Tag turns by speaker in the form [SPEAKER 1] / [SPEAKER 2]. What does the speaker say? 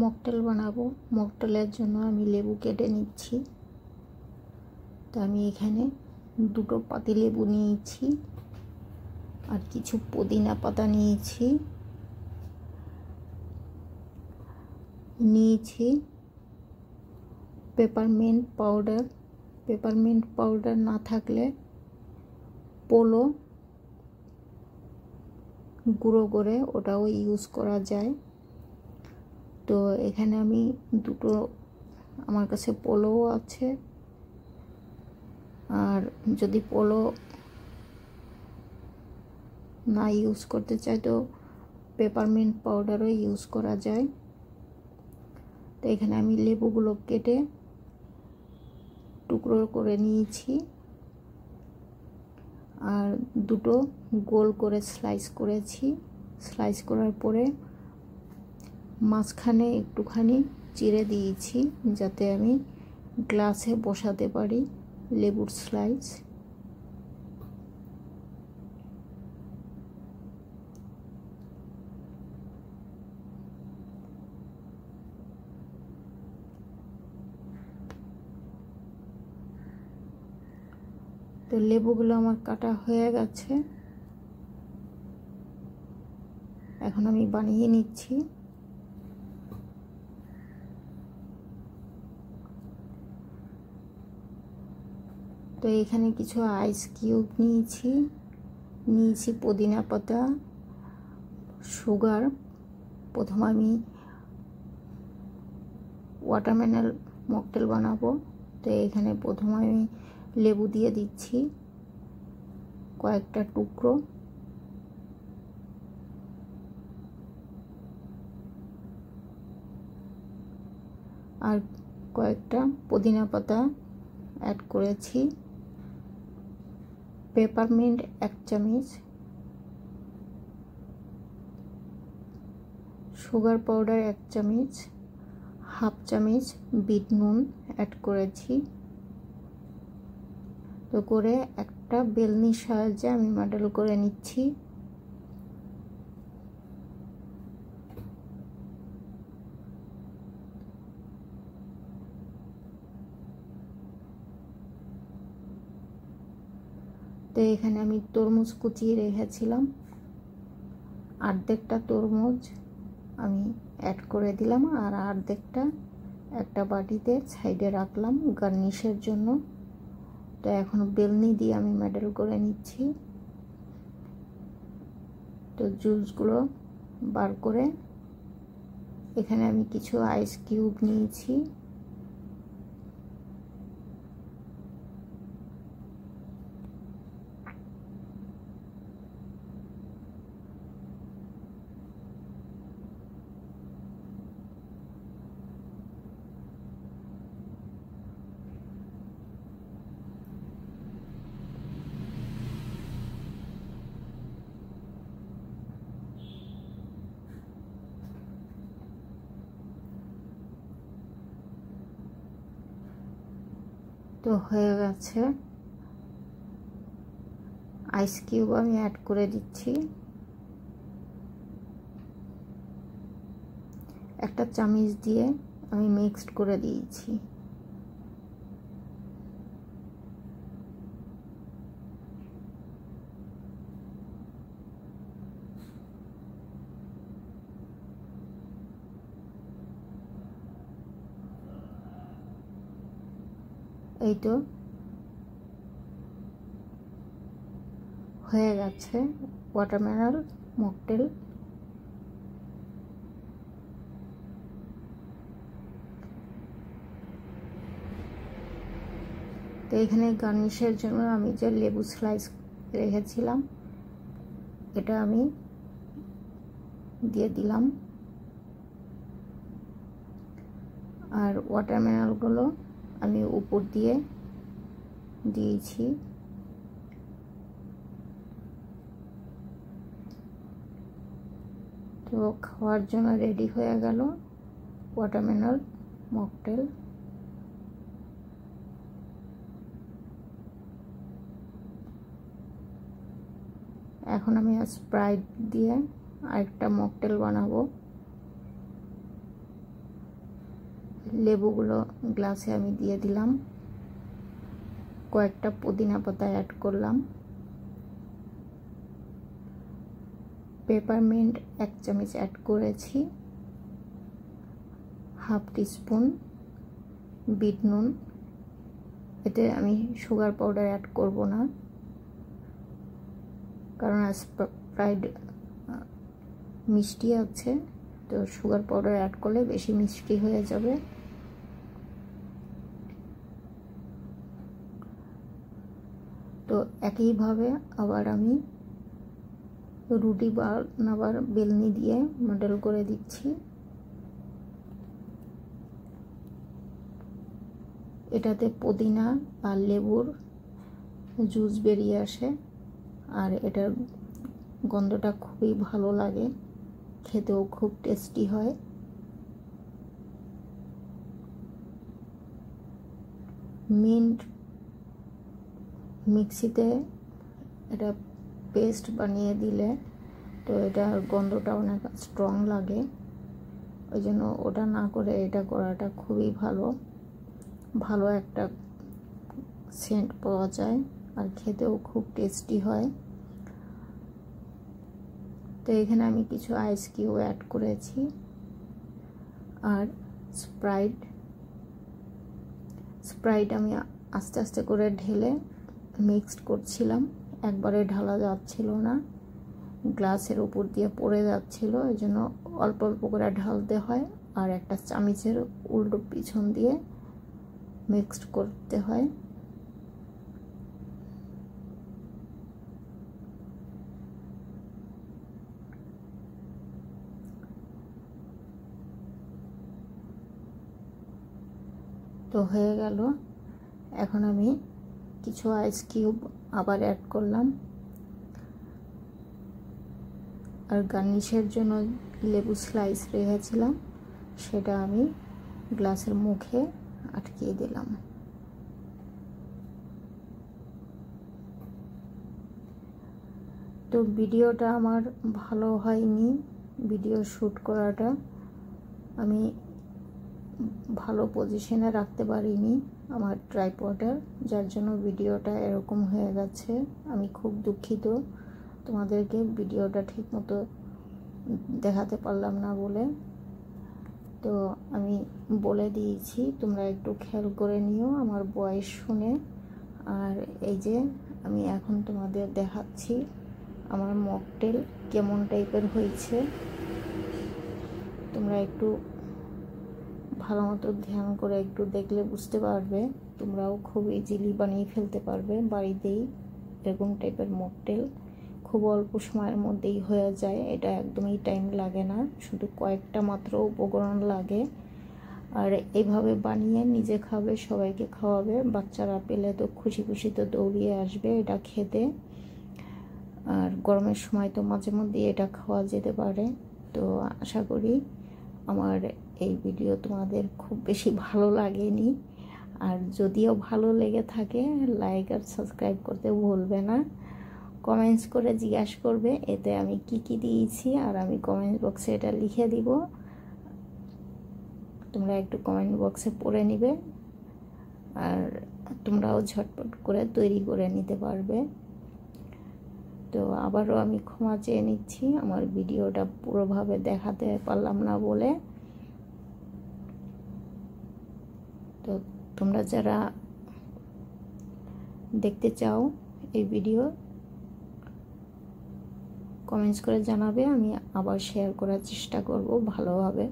[SPEAKER 1] Mocktail বানাবো। মকটেলের জন্য আমি লেবু কেটে নিচ্ছি। তো আমি এখানে 2টো পাতিলেবু নিয়েছি আর কিছু পুদিনা পাতা নিয়েছি। পেপারমিন্ট পাউডার না থাকলে পোলো গুঁড়ো করে ওটাও ইউজ করা যায়। তো এখানে আমি আমার কাছে পোলোও আছে, আর যদি পোলো না ইউজ করতে চাই তো পেপারমিন্ট পাউডারও ইউজ করা যায়। তো এখানে আমি লেবুগুলো কেটে টুকরো করে নিয়েছি আর 2টো গোল করে স্লাইস করেছি। স্লাইস করার পরে মাঝখানে একটুখানি চিড়ে দিয়েছি যাতে আমি গ্লাসে বসাতে পারি লেবুর স্লাইস। তো লেবুগুলো আমার কাটা হয়ে গেছে, এখন আমি বানিয়ে নিচ্ছি। তো এখানে কিছু আইস কিউব নিয়েছি পুদিনা পাতা, সুগার। প্রথম আমি ওয়াটারমেলন মকটেল বানাবো। তো এখানে প্রথম আমি লেবু দিয়ে দিচ্ছি কয়েকটা টুকরো, আর কয়েকটা পুদিনা পাতা অ্যাড করেছি। পেপারমিন্ট 1 চামচ, সুগার পাউডার 1 চামচ, হাফ চামচ বিট নুন অ্যাড করেছি। তো করে একটা বেলনির সাহায্যে আমি মডেল করে নিচ্ছি। তো এখানে আমি তরমুজ কুচিয়ে রেখেছিলাম, অর্ধেকটা তরমুজ আমি অ্যাড করে দিলাম আর অর্ধেকটা একটা বাটিতে সাইডে রাখলাম গার্নিশের জন্য। তো এখন বেলনি দিয়ে আমি মডেল করে নিচ্ছি। তো জুসগুলো বার করে এখানে আমি কিছু আইস কিউব নিয়েছি। তো হয়ে গেছে, আইস কিউব আমি অ্যাড করে দিচ্ছি। একটা চামচ দিয়ে আমি মিক্সড করে দিয়েছি। এই তো হয়ে গেছে ওয়াটারমেলন মকটেল। তো এখানে গার্নিশের জন্য আমি যে লেবু স্লাইস রেখেছিলাম এটা আমি দিয়ে দিলাম, আর ওয়াটারমেলনগুলো আমি উপর দিয়ে দিয়েছি। তো খাওয়ার জন্য রেডি হয়ে গেল ওয়াটারমেলন মকটেল। এখন আমি স্প্রাইট দিয়ে আরেকটা মকটেল বানাবো। লেবুগুলো গ্লাসে আমি দিয়ে দিলাম, কয়েকটা পুদিনা পাতা অ্যাড করলাম, পেপারমিন্ট 1 চামচ অ্যাড করেছি, হাফ টিস্পুন বিট নুন। এতে আমি সুগার পাউডার অ্যাড করব না, কারণ স্প্রাইট মিষ্টি আছে, তো সুগার পাউডার অ্যাড করলে বেশি মিষ্টি হয়ে যাবে। তো একইভাবে আবার আমি রুটি বানাবার বেলনি দিয়ে মডেল করে দিচ্ছি। এটাতে পুদিনা আর লেবুর জুস বেরিয়ে আসে, আর এটার গন্ধটা খুবই ভালো লাগে, খেতেও খুব টেস্টি হয়। মিন্ট মিক্সিতে এটা পেস্ট বানিয়ে দিলে তো এটার গন্ধটা অনেক স্ট্রং লাগে, ওই জন্য ওটা না করে এটা করাটা খুবই ভালো একটা সেন্ট পাওয়া যায়, আর খেতেও খুব টেস্টি হয়। তো এখানে আমি কিছু আইস কিউব অ্যাড করেছি, আর স্প্রাইট আমি আস্তে আস্তে করে ঢেলে মিক্সড করছিলাম, একবারে ঢালা যাচ্ছিল না, গ্লাসের উপর দিয়ে পড়ে যাচ্ছিল, এই জন্য অল্প অল্প করে ঢালতে হয়, আর একটা চামচের উল্টো পিছন দিয়ে মিক্সড করতে হয়। তো হয়ে গেল। এখন আমি কিছু আইস কিউব আবার অ্যাড করলাম, আর গার্নিশের জন্য লেবু স্লাইস রেখেছিলাম সেটা আমি গ্লাসের মুখে আটকিয়ে দিলাম। তো ভিডিওটা আমার ভালো হয়নি, ভিডিও শ্যুট করাটা আমি ভালো পজিশনে রাখতে পারিনি আমার ট্রাইপডের, যার জন্য ভিডিওটা এরকম হয়ে গেছে। আমি খুব দুঃখিত তোমাদেরকে ভিডিওটা ঠিকমতো দেখাতে পারলাম না বলে। তো আমি বলে দিয়েছি, তোমরা একটু খেয়াল করে নিও আমার ভয়েস শুনে। আর এই যে আমি এখন তোমাদের দেখাচ্ছি আমার মকটেল কেমন টাইপের হয়েছে, তোমরা একটু ভালো মতো ধ্যান করে একটু দেখলে বুঝতে পারবে, তোমরাও খুব ইজিলি বানিয়ে ফেলতে পারবে বাড়িতেই। এরকম টাইপের মকটেল খুব অল্প সময়ের মধ্যেই হয়ে যায়, এটা একদমই টাইম লাগে না, শুধু কয়েকটা মাত্র উপকরণ লাগে। আর এইভাবে বানিয়ে নিজে খাবে, সবাইকে খাওয়াবে, বাচ্চারা পেলে তো খুশি খুশিতে দৌড়িয়ে আসবে এটা খেতে। আর গরমের সময় তো মাঝে মধ্যে এটা খাওয়া যেতে পারে। তো আশা করি আমার এই ভিডিও তোমাদের খুব বেশি ভালো লাগেনি, আর যদিও ভালো লেগে থাকে লাইক আর সাবস্ক্রাইব করতে ভুলবে না। কমেন্টস করে জিজ্ঞাসা করবে এতে আমি কি কি দিয়েছি, আর আমি কমেন্ট বক্সে এটা লিখে দিব, তোমরা একটু কমেন্ট বক্সে পড়ে নিবে, আর তোমরাও ঝটপট করে তৈরি করে নিতে পারবে। তো আবারও আমি ক্ষমা চেয়ে নিচ্ছি আমার ভিডিওটা পুরোভাবে দেখাতে পারলাম না বলে। তো তোমরা যারা দেখতে চাও এই ভিডিও কমেন্টস করে জানাবে, আমি আবার শেয়ার করার চেষ্টা করব ভালোভাবে।